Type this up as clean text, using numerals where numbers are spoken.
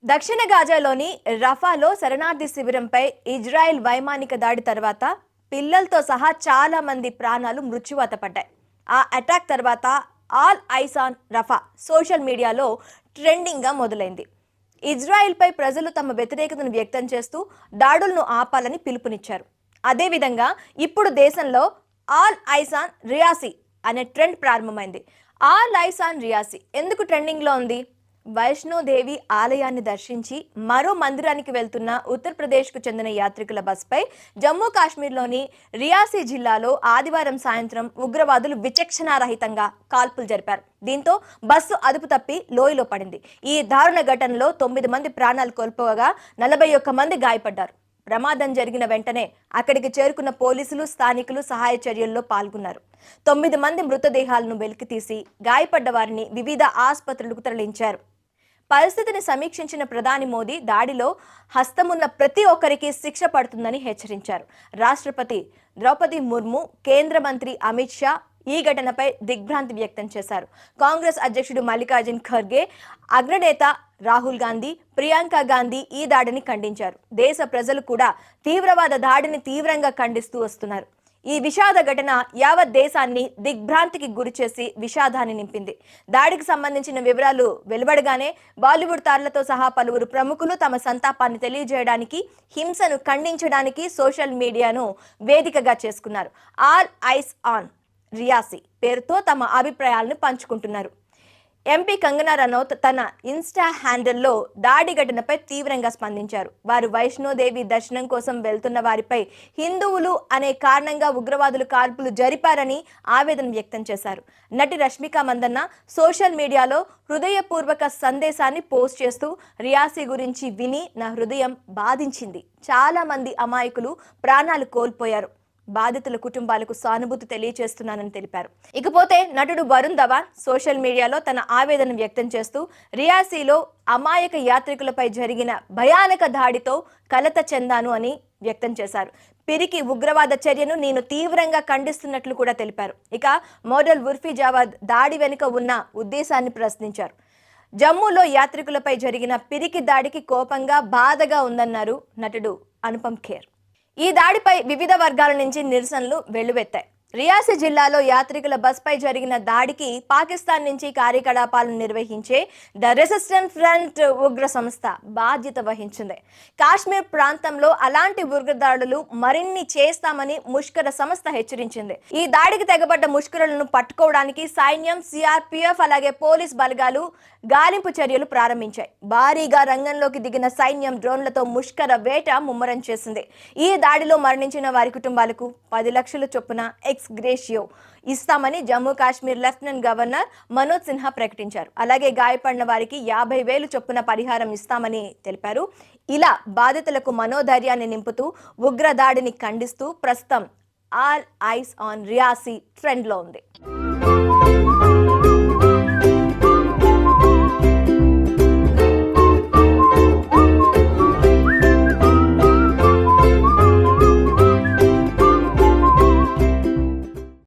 దక్షిణ గాజాలోని రఫాలో శరణార్థి శిబిరంపై ఇజ్రాయెల్ వైమానిక దాడి తర్వాత పిల్లలతో సహా చాలా మంది ప్రాణాలు మృత్యువాత పడ్డాయి. ఆ అటాక్ తర్వాత all eyes on Rafa social మీడియాలో ట్రెండింగ్గా మొదలైంది. ఇజ్రాయెల్పై ప్రజలు తమ వ్యతిరేకతను వ్యక్తం చేస్తూ దాడులను ఆపాలని పిలుపునిచ్చారు. అదేవిధంగా ఇప్పుడు దేశంలో ఆల్ ఐస్ ఆన్ రియాసీ అనే ట్రెండ్ ప్రారంభమైంది. ఆల్ ఐస్ ఆన్ రియాసీ ఎందుకు ట్రెండింగ్లో ఉంది? వైష్ణోదేవి ఆలయాన్ని దర్శించి మరో మందిరానికి వెళ్తున్న ఉత్తరప్రదేశ్కు చెందిన యాత్రికుల బస్పై జమ్మూ కాశ్మీర్లోని రియాసీ జిల్లాలో ఆదివారం సాయంత్రం ఉగ్రవాదులు విచక్షణారహితంగా కాల్పులు జరిపారు. దీంతో బస్సు అదుపు తప్పి లోయలో పడింది. ఈ దారుణ ఘటనలో 9 మంది ప్రాణాలు కోల్పోగా 41 మంది గాయపడ్డారు. ప్రమాదం జరిగిన వెంటనే అక్కడికి చేరుకున్న పోలీసులు, స్థానికులు సహాయ చర్యల్లో పాల్గొన్నారు. 9 మంది మృతదేహాలను వెలికితీసి గాయపడ్డ వారిని వివిధ ఆసుపత్రులకు తరలించారు. పరిస్థితిని సమీక్షించిన ప్రధాని మోదీ దాడిలో హస్తమున్న ప్రతి ఒక్కరికి శిక్ష పడుతుందని హెచ్చరించారు. రాష్ట్రపతి ద్రౌపది ముర్ము, కేంద్ర మంత్రి అమిత్ షా ఈ ఘటనపై దిగ్భ్రాంతి వ్యక్తం చేశారు. కాంగ్రెస్ అధ్యక్షుడు మల్లికార్జున్ ఖర్గే, అగ్రనేత రాహుల్ గాంధీ, ప్రియాంక గాంధీ ఈ దాడిని ఖండించారు. దేశ ప్రజలు కూడా తీవ్రవాద దాడిని తీవ్రంగా ఖండిస్తూ వస్తున్నారు. ఈ విషాద ఘటన యావత్ దేశాన్ని దిగ్భ్రాంతికి గురిచేసి విషాదాన్ని నింపింది. దాడికి సంబంధించిన వివరాలు వెలువడగానే బాలీవుడ్ తారలతో సహా పలువురు ప్రముఖులు తమ సంతాపాన్ని తెలియజేయడానికి, హింసను ఖండించడానికి సోషల్ మీడియాను వేదికగా చేసుకున్నారు. ఆల్ ఐస్ ఆన్ రియాసీ పేరుతో తమ అభిప్రాయాలను పంచుకుంటున్నారు. ఎంపీ కంగనా రనౌత్ తన ఇన్స్టా హ్యాండిల్లో దాడి ఘటనపై తీవ్రంగా స్పందించారు. వారు వైష్ణోదేవి దర్శనం కోసం వెళ్తున్న వారిపై హిందువులు అనే కారణంగా ఉగ్రవాదులు కాల్పులు జరిపారని ఆవేదన వ్యక్తం చేశారు. నటి రష్మిక మందన్న సోషల్ మీడియాలో హృదయపూర్వక సందేశాన్ని పోస్ట్ చేస్తూ రియాసీ గురించి విని నా హృదయం బాధించింది. చాలా మంది అమాయకులు ప్రాణాలు కోల్పోయారు. బాధితుల కుటుంబాలకు సానుభూతి తెలియజేస్తున్నానని తెలిపారు. ఇకపోతే నటుడు వరుణ్ ధవన్ సోషల్ మీడియాలో తన ఆవేదన వ్యక్తం చేస్తూ రియాసీలో అమాయక యాత్రికులపై జరిగిన భయానక దాడితో కలత చెందాను అని వ్యక్తం చేశారు. పిరికి ఉగ్రవాద చర్యను నేను తీవ్రంగా ఖండిస్తున్నట్లు కూడా తెలిపారు. ఇక మోడల్ ఉర్ఫీ జావేద్ దాడి వెనుక ఉన్న ఉద్దేశాన్ని ప్రశ్నించారు. జమ్మూలో యాత్రికులపై జరిగిన పిరికి దాడికి కోపంగా, బాధగా ఉందన్నారు నటుడు అనుపమ్ ఖేర్. ఈ దాడిపై వివిధ వర్గాల నుంచి నిరసనలు వెల్లువెత్తాయి. రియాసీ జిల్లాలో యాత్రికుల బస్పై జరిగిన దాడికి పాకిస్తాన్ నుంచి కార్యకలాపాలను నిర్వహించే ద రెసిస్టెన్స్ ఫ్రంట్ ఉగ్ర సంస్థ బాధ్యత వహించింది. కాశ్మీర్ ప్రాంతంలో అలాంటి ఉగ్రదాడులు మరిన్ని చేస్తామని ముష్కర సంస్థ హెచ్చరించింది. ఈ దాడికి తెగబడ్డ ముష్కరులను పట్టుకోవడానికి సైన్యం, సిఆర్పిఎఫ్ అలాగే పోలీస్ బలగాలు గాలింపు చర్యలు ప్రారంభించాయి. భారీగా రంగంలోకి దిగిన సైన్యం డ్రోన్లతో ముష్కర వేట ముమ్మరం చేసింది. ఈ దాడిలో మరణించిన వారి కుటుంబాలకు 10 లక్షల చొప్పున గ్రేషియో ఇస్తామని జమ్మూ కాశ్మీర్ లెఫ్టినెంట్ గవర్నర్ మనోజ్ సిన్హా ప్రకటించారు. అలాగే గాయపడిన వారికి 50,000 చొప్పున పరిహారం ఇస్తామని తెలిపారు. ఇలా బాధితులకు మనోధైర్యాన్ని నింపుతూ ఉగ్రదాడిని ఖండిస్తూ ప్రస్తుతం ఆల్ ఐస్ ఆన్ రియాసీ ట్రెండ్లో ఉంది.